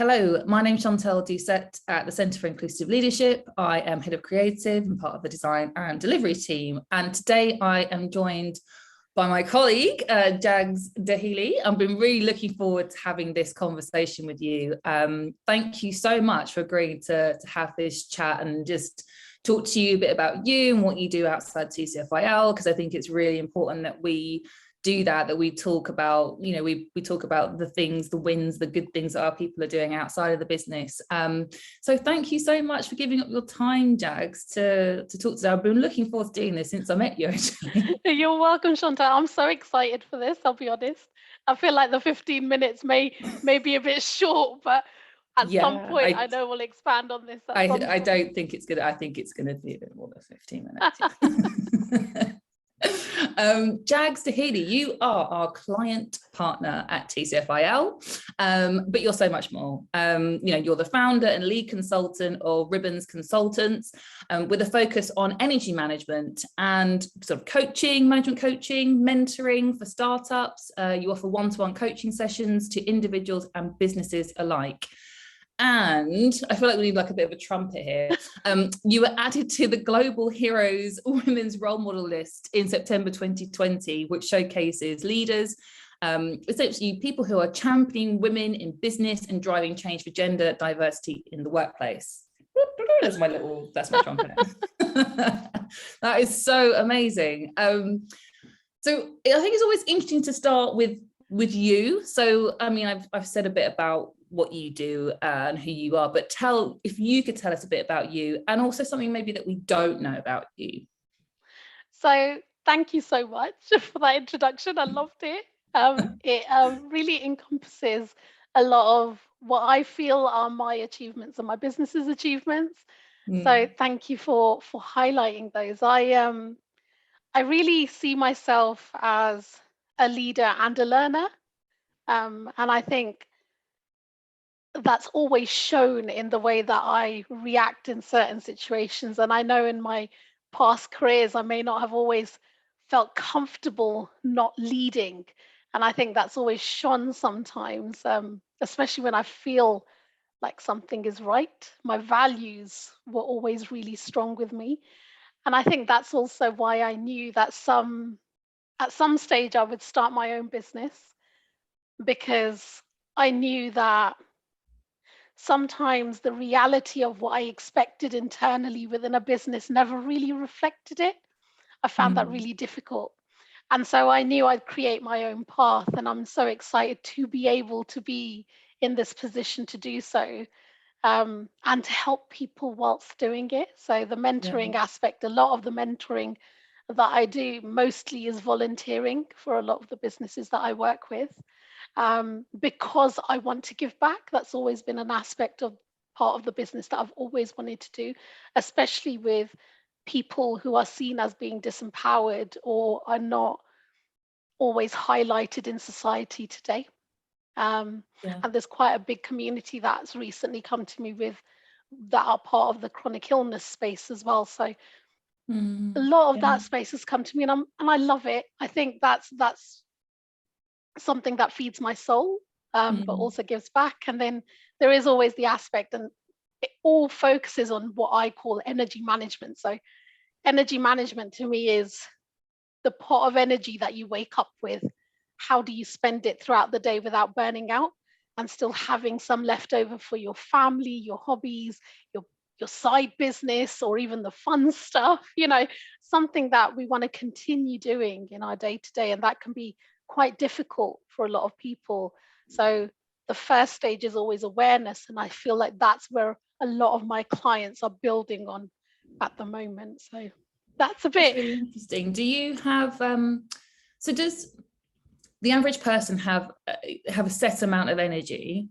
Hello, my name's Chantelle Dusette at the Centre for Inclusive Leadership. I am Head of Creative and part of the Design and Delivery team. And today I am joined by my colleague, Jagz Doheley. I've been really looking forward to having this conversation with you. Thank you so much for agreeing to have this chat and just talk to you a bit about you and what you do outside TCFIL, because I think it's really important that we do that we talk about, you know, we talk about the things, the wins, the good things that our people are doing outside of the business. So thank you so much for giving up your time, Jagz, to talk to us. I've been looking forward to doing this since I met you, actually. You're welcome, Chantelle. I'm so excited for this, I'll be honest. I feel like the 15 minutes may be a bit short, but at some point I know we'll expand on this. I don't think it's gonna, I think it's gonna be a bit more than 15 minutes. Jagz Doheley, you are our client partner at TCFIL, but you're so much more. You know, you're the founder and lead consultant of Ribbons Consultants, with a focus on energy management and sort of coaching, management coaching, mentoring for startups. You offer one-to-one coaching sessions to individuals and businesses alike. And I feel like we need like a bit of a trumpet here. You were added to the Global Heroes Women's Role Model list in September 2020, which showcases leaders, essentially people who are championing women in business and driving change for gender diversity in the workplace. That's my trumpet. That is so amazing. So I think it's always interesting to start with you. So, I mean, I've said a bit about what you do and who you are, but if you could tell us a bit about you and also something maybe that we don't know about you. So thank you so much for that introduction. I loved it. It really encompasses a lot of what I feel are my achievements and my business's achievements. So thank you for highlighting those. I really see myself as a leader and a learner. And I think that's always shown in the way that I react in certain situations. And I know in my past careers, I may not have always felt comfortable not leading. And I think that's always shone sometimes, especially when I feel like something is right. My values were always really strong with me. And I think that's also why I knew that at some stage I would start my own business, because I knew that sometimes the reality of what I expected internally within a business never really reflected it. I found that really difficult. And so I knew I'd create my own path. And I'm so excited to be able to be in this position to do so, and to help people whilst doing it. So the mentoring aspect, a lot of the mentoring that I do mostly is volunteering for a lot of the businesses that I work with. Because I want to give back. That's always been an aspect of part of the business that I've always wanted to do, especially with people who are seen as being disempowered or are not always highlighted in society today. And there's quite a big community that's recently come to me with that are part of the chronic illness space as well. So a lot of that space has come to me, and I love it. I think that's something that feeds my soul, but also gives back. And then there is always the aspect, and it all focuses on what I call energy management. So energy management to me is the pot of energy that you wake up with. How do you spend it throughout the day without burning out and still having some left over for your family, your hobbies, your side business, or even the fun stuff, you know, something that we want to continue doing in our day to day. And that can be quite difficult for a lot of people. So the first stage is always awareness. And I feel like that's where a lot of my clients are building on at the moment. So that's a bit. That's really interesting. Do you have, so does the average person have a set amount of energy,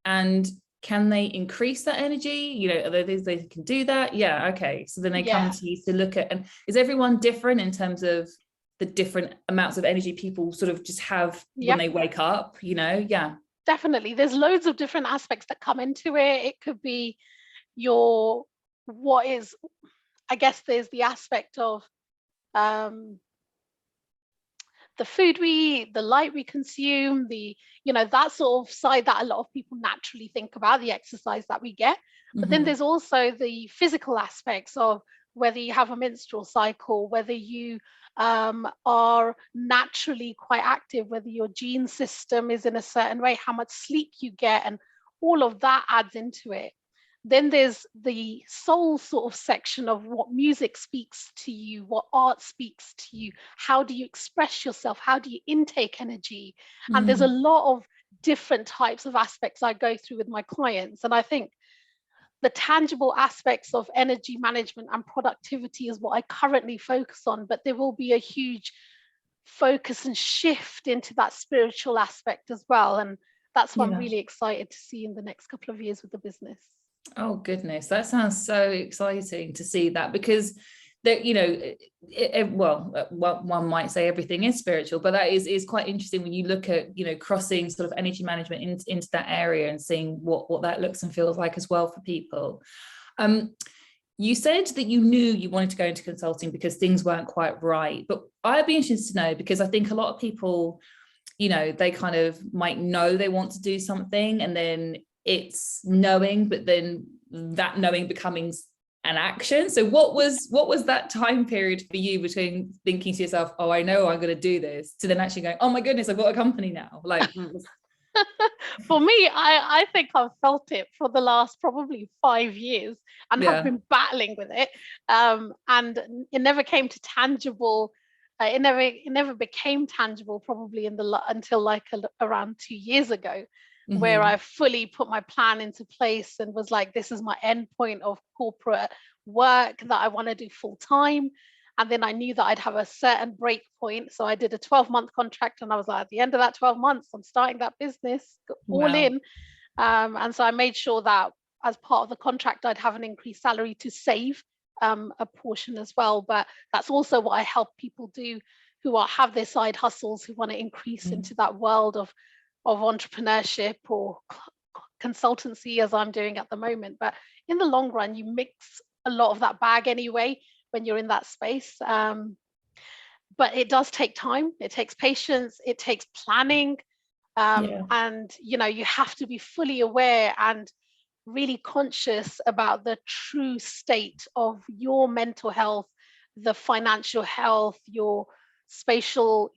and can they increase that energy? You know, are there things they can do that? Yeah. Okay. So then they come to you to look at, and is everyone different in terms of the different amounts of energy people sort of just have when they wake up, you know? Yeah, definitely. There's loads of different aspects that come into it. It could be I guess there's the aspect of the food we eat, the light we consume, that sort of side that a lot of people naturally think about, the exercise that we get. But then there's also the physical aspects of whether you have a menstrual cycle, whether you are naturally quite active, whether your gene system is in a certain way, how much sleep you get, and all of that adds into it. Then there's the soul sort of section of what music speaks to you, what art speaks to you, how do you express yourself, how do you intake energy? And there's a lot of different types of aspects I go through with my clients. And I think the tangible aspects of energy management and productivity is what I currently focus on, but there will be a huge focus and shift into that spiritual aspect as well. And that's what I'm really excited to see in the next couple of years with the business. Oh goodness, that sounds so exciting to see that, because that, one might say everything is spiritual, but that is quite interesting when you look at, crossing sort of energy management into that area and seeing what that looks and feels like as well for people. You said that you knew you wanted to go into consulting because things weren't quite right, but I'd be interested to know, because I think a lot of people, they kind of might know they want to do something, and then it's knowing, but then that knowing becoming an action. So what was that time period for you between thinking to yourself, oh, I know I'm going to do this, to then actually going, oh my goodness, I've got a company now? Like, for me, I think I've felt it for the last probably 5 years and have been battling with it. And it never came to tangible. It never became tangible probably until like around 2 years ago, where I fully put my plan into place and was like, this is my end point of corporate work that I want to do full time. And then I knew that I'd have a certain break point. So I did a 12-month contract, and I was like, at the end of that 12 months, I'm starting that business all in. And so I made sure that as part of the contract, I'd have an increased salary to save a portion as well. But that's also what I help people do who have their side hustles, who want to increase into that world of entrepreneurship or consultancy, as I'm doing at the moment. But in the long run, you mix a lot of that bag anyway when you're in that space. But it does take time. It takes patience. It takes planning. And, you have to be fully aware and really conscious about the true state of your mental health, the financial health, your spatial,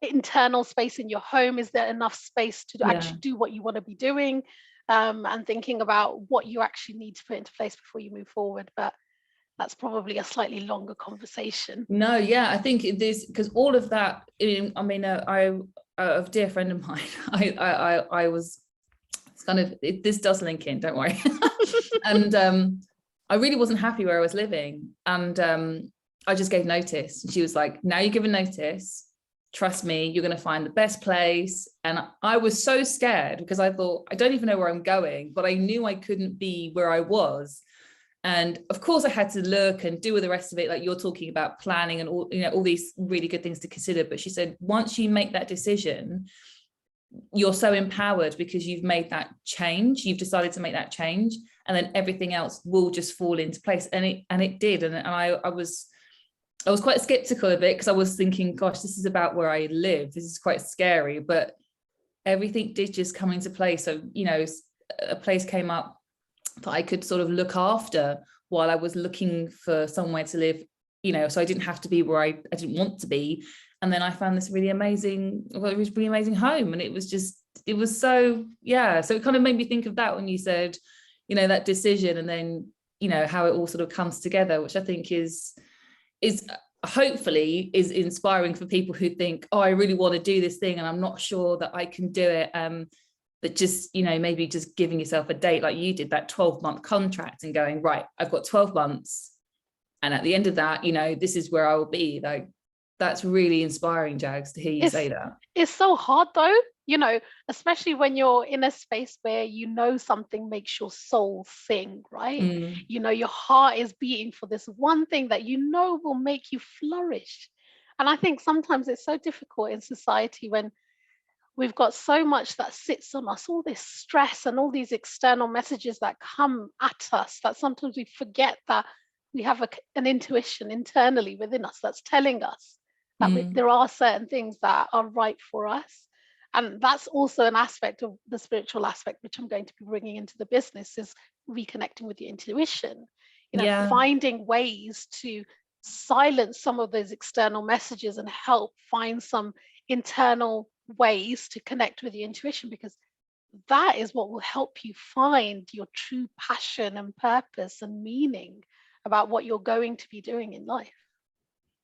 internal space in your home. Is there enough space to actually do what you want to be doing? And thinking about what you actually need to put into place before you move forward. But that's probably a slightly longer conversation. No, I think it is, because all of that, I mean, a dear friend of mine, I was kind of, this does link in, don't worry. And I really wasn't happy where I was living. And I just gave notice. And she was like, now you're giving notice, trust me, you're going to find the best place. And I was so scared, because I thought, I don't even know where I'm going, but I knew I couldn't be where I was. And of course I had to look and do with the rest of it, like you're talking about planning and all these really good things to consider. But she said, once you make that decision, you're so empowered because you've made that change. You've decided to make that change, and then everything else will just fall into place. And it did. And I was quite skeptical of it, because I was thinking, gosh, this is about where I live. This is quite scary, but everything did just come into place. So, a place came up that I could sort of look after while I was looking for somewhere to live, so I didn't have to be where I didn't want to be. And then I found this really amazing home. And it was so, so it kind of made me think of that when you said, that decision, and then, how it all sort of comes together, which I think is hopefully is inspiring for people who think, oh, I really want to do this thing and I'm not sure that I can do it. But just, maybe just giving yourself a date like you did, that 12-month contract, and going, right, I've got 12 months. And at the end of that, this is where I will be. Like, that's really inspiring, Jagz, to hear you say that. It's so hard though, especially when you're in a space where something makes your soul sing, right? Your heart is beating for this one thing that will make you flourish. And I think sometimes it's so difficult in society when we've got so much that sits on us, all this stress and all these external messages that come at us, that sometimes we forget that we have an intuition internally within us that's telling us that Mm. there are certain things that are right for us. And that's also an aspect of the spiritual aspect, which I'm going to be bringing into the business, is reconnecting with your intuition, Yeah. finding ways to silence some of those external messages and help find some internal ways to connect with your intuition, because that is what will help you find your true passion and purpose and meaning about what you're going to be doing in life.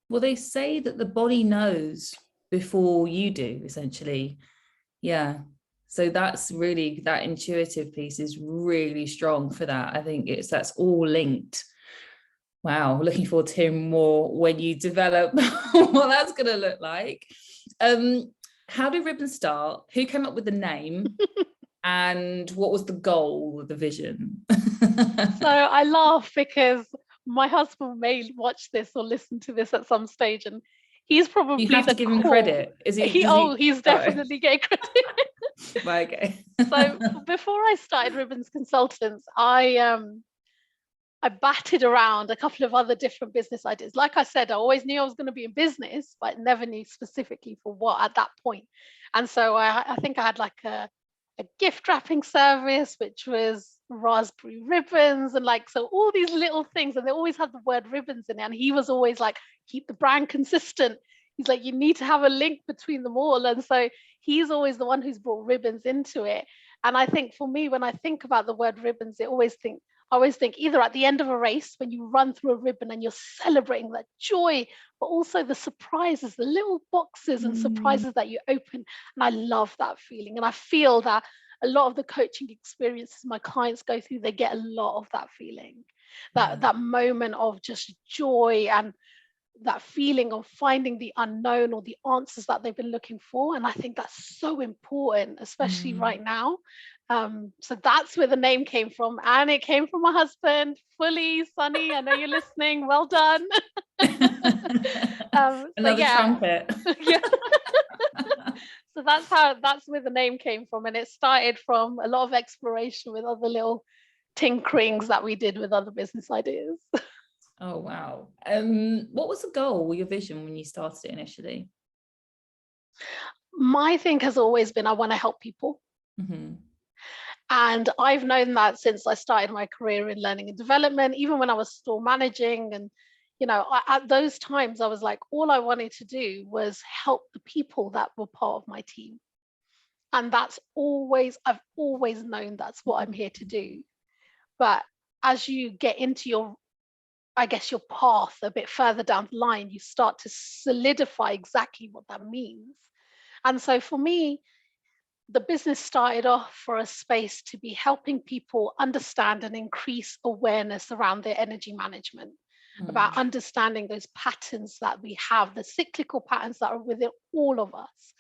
Well, they say that the body knows before you do, essentially. Yeah. So that's really, that intuitive piece is really strong for that. I think that's all linked. Wow. Looking forward to hearing more when you develop what that's going to look like. How did Ribbon start? Who came up with the name? And what was the goal, the vision? So I laugh because my husband may watch this or listen to this at some stage, and he's probably you have to give him credit. Is he? He's definitely getting credit. Right, okay. So before I started Ribbons Consultants, I batted around a couple of other different business ideas. Like I said, I always knew I was going to be in business, but never knew specifically for what at that point. And so I think I had like a gift wrapping service, which was raspberry ribbons, and like, so all these little things, and they always had the word ribbons in it. And he was always like, keep the brand consistent. He's like, you need to have a link between them all. And so he's always the one who's brought ribbons into it. And I think for me, when I think about the word ribbons, I always think either at the end of a race when you run through a ribbon and you're celebrating that joy, but also the surprises, the little boxes and surprises that you open. And I love that feeling. And I feel that a lot of the coaching experiences my clients go through, they get a lot of that feeling, that moment of just joy and that feeling of finding the unknown or the answers that they've been looking for. And I think that's so important, especially right now. So that's where the name came from. And it came from my husband, fully. Sonny, I know you're listening. Well done. Another trumpet. Yeah. So that's where the name came from. And it started from a lot of exploration with other little tinkerings that we did with other business ideas. Oh, wow. What was the goal, your vision when you started it initially? My thing has always been, I want to help people. Mm-hmm. And I've known that since I started my career in learning and development, even when I was store managing. And, at those times, I was like, all I wanted to do was help the people that were part of my team. And I've always known that's what I'm here to do. But as you get into your path a bit further down the line, you start to solidify exactly what that means. And so for me, the business started off for a space to be helping people understand and increase awareness around their energy management, about understanding those patterns that we have, the cyclical patterns that are within all of us.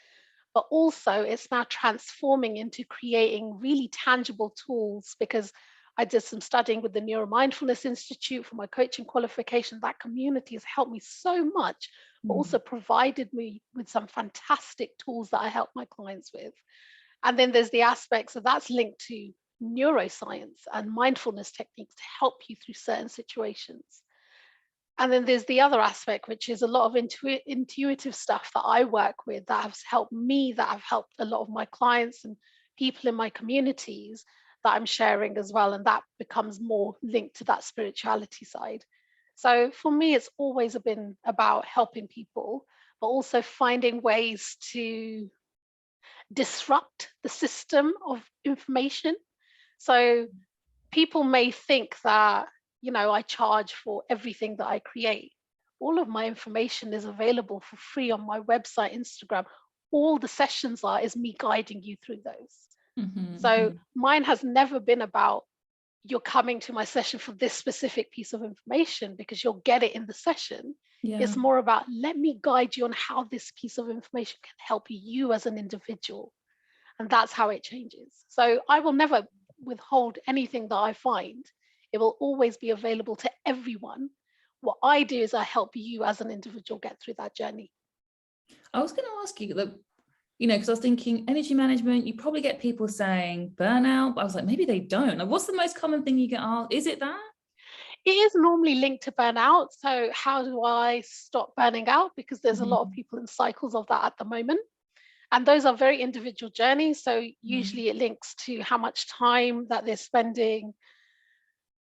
But also it's now transforming into creating really tangible tools, because I did some studying with the Neuromindfulness Institute for my coaching qualification. That community has helped me so much, but also provided me with some fantastic tools that I help my clients with. And then there's the aspects of that's linked to neuroscience and mindfulness techniques to help you through certain situations. And then there's the other aspect, which is a lot of intuitive stuff that I work with that has helped me, that have helped a lot of my clients and people in my communities that I'm sharing as well. And that becomes more linked to that spirituality side. So for me, it's always been about helping people, but also finding ways to disrupt the system of information. So people may think that, I charge for everything that I create. All of my information is available for free on my website, Instagram. All the sessions is me guiding you through those. So mine has never been about you're coming to my session for this specific piece of information, because you'll get it in the session. It's more about, let me guide you on how this piece of information can help you as an individual. And that's how it changes. So I will never withhold anything that I find. It will always be available to everyone. What I do is I help you as an individual get through that journey. I was going to ask you, because I was thinking energy management, you probably get people saying burnout, but I was like, maybe they don't. Like, what's the most common thing you get asked? Is it that? It is normally linked to burnout. So how do I stop burning out? Because there's a lot of people in cycles of that at the moment. And those are very individual journeys. So usually it links to how much time that they're spending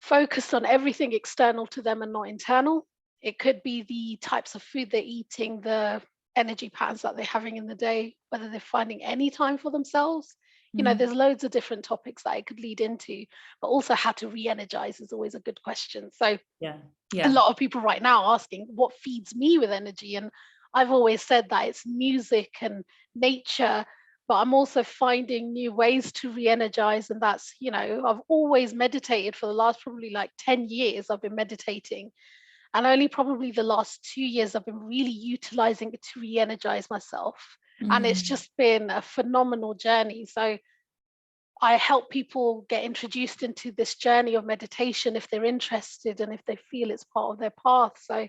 focused on everything external to them and not internal. It could be the types of food they're eating, the energy patterns that they're having in the day, whether they're finding any time for themselves. There's loads of different topics that it could lead into, but also how to re-energize is always a good question. So a lot of people right now asking what feeds me with energy. And I've always said that it's music and nature, but I'm also finding new ways to re-energize. And that's, I've always meditated for the last probably like 10 years. I've been meditating. And only probably the last 2 years, I've been really utilizing it to re-energize myself. And it's just been a phenomenal journey. So I help people get introduced into this journey of meditation if they're interested and if they feel it's part of their path. So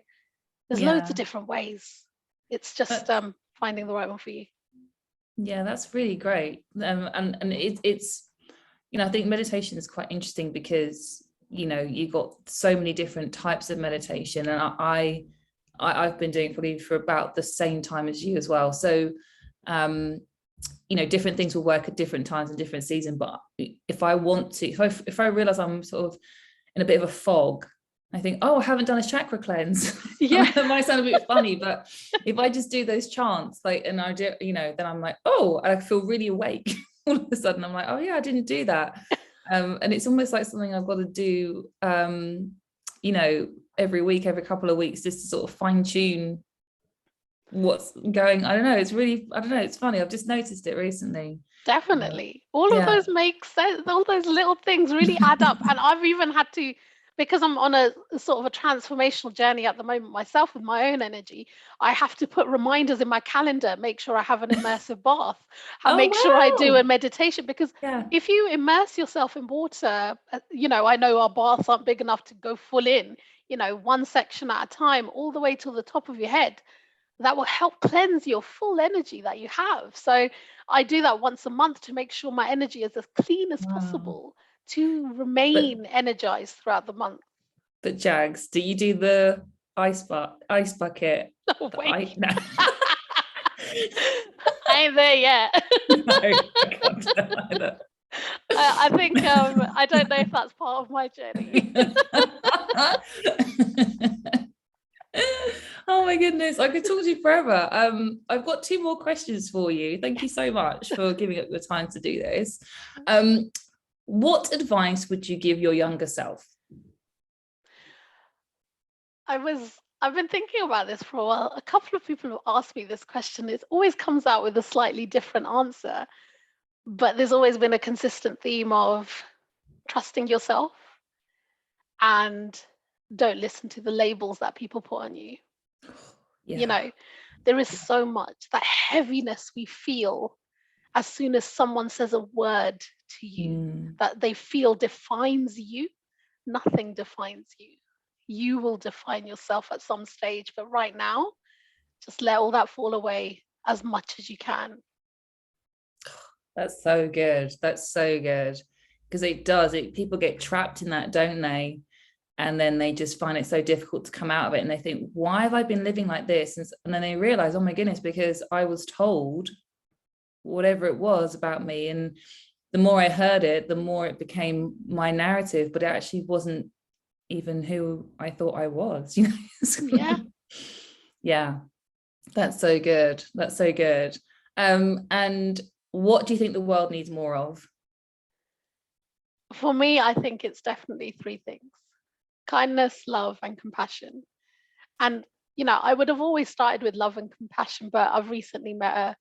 there's loads of different ways. It's just finding the right one for you. Yeah, that's really great. And it's, I think meditation is quite interesting because, you've got so many different types of meditation. And I've been doing probably for about the same time as you as well. So, different things will work at different times and different seasons. But if I want to, if I realize I'm sort of in a bit of a fog, I think, I haven't done a chakra cleanse. Yeah. That might sound a bit funny, but if I just do those chants, and I do, then I'm like, I feel really awake. All of a sudden I'm like, I didn't do that. And it's almost like something I've got to do, every week, every couple of weeks, just to sort of fine tune what's going. I don't know. It's funny. I've just noticed it recently. Definitely. All of those make sense. All those little things really add up. And I've even had to, because I'm on a sort of a transformational journey at the moment myself with my own energy, I have to put reminders in my calendar, make sure I have an immersive bath, make sure I do a meditation, because if you immerse yourself in water, I know our baths aren't big enough to go full in, one section at a time, all the way to the top of your head. That will help cleanse your full energy that you have. So I do that once a month to make sure my energy is as clean as possible to remain energized throughout the month. But Jagz, do you do the ice bucket? No, wait. No. I ain't there yet. No, I can't do that either. I think I don't know if that's part of my journey. Oh my goodness, I could talk to you forever. I've got 2 more questions for you. Thank you so much for giving up your time to do this. What advice would you give your younger self? I've been thinking about this for a while. A couple of people have asked me this question. It always comes out with a slightly different answer, but there's always been a consistent theme of trusting yourself and don't listen to the labels that people put on you. There is so much, that heaviness we feel as soon as someone says a word to you that they feel defines you. Nothing defines you. You will define yourself at some stage, but right now, just let all that fall away as much as you can. That's so good. That's so good. Because it does. People get trapped in that, don't they? And then they just find it so difficult to come out of it. And they think, why have I been living like this? And then they realize, oh my goodness, because I was told whatever it was about me. And the more I heard it, the more it became my narrative, but it actually wasn't even who I thought I was. Yeah. That's so good. That's so good. And what do you think the world needs more of? For me, I think it's definitely 3 things: kindness, love, and compassion. And, I would have always started with love and compassion, but I've recently met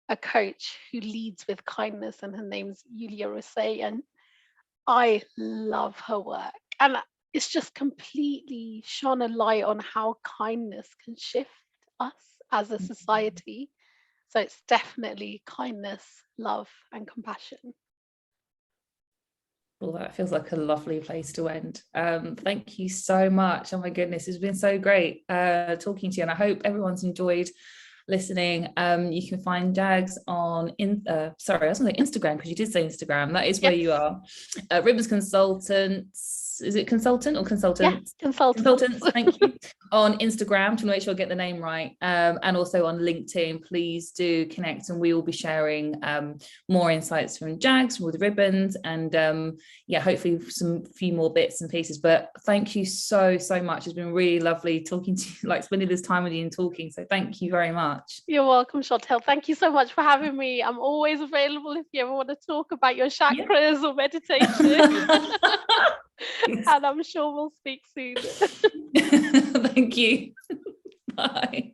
a coach who leads with kindness, and her name's Yulia Rosay, and I love her work. And it's just completely shone a light on how kindness can shift us as a society. So it's definitely kindness, love, and compassion. Well, that feels like a lovely place to end. Thank you so much. Oh my goodness, it's been so great talking to you, and I hope everyone's enjoyed listening. You can find Jagz on Instagram, because you did say Instagram. That is where you are. Ribbons Consultants. is it consultant or consultants? Yeah, consultants. Consultants, thank you. On Instagram, to make sure I get the name right, and also on LinkedIn. Please do connect, and we will be sharing more insights from Jagz, from all the ribbons, and hopefully some few more bits and pieces. But thank you so much. It's been really lovely talking to you, like spending this time with you and talking. So thank you very much. You're welcome, Chantelle. Thank you so much for having me. I'm always available if you ever want to talk about your chakras or meditation. And I'm sure we'll speak soon. Thank you. Bye.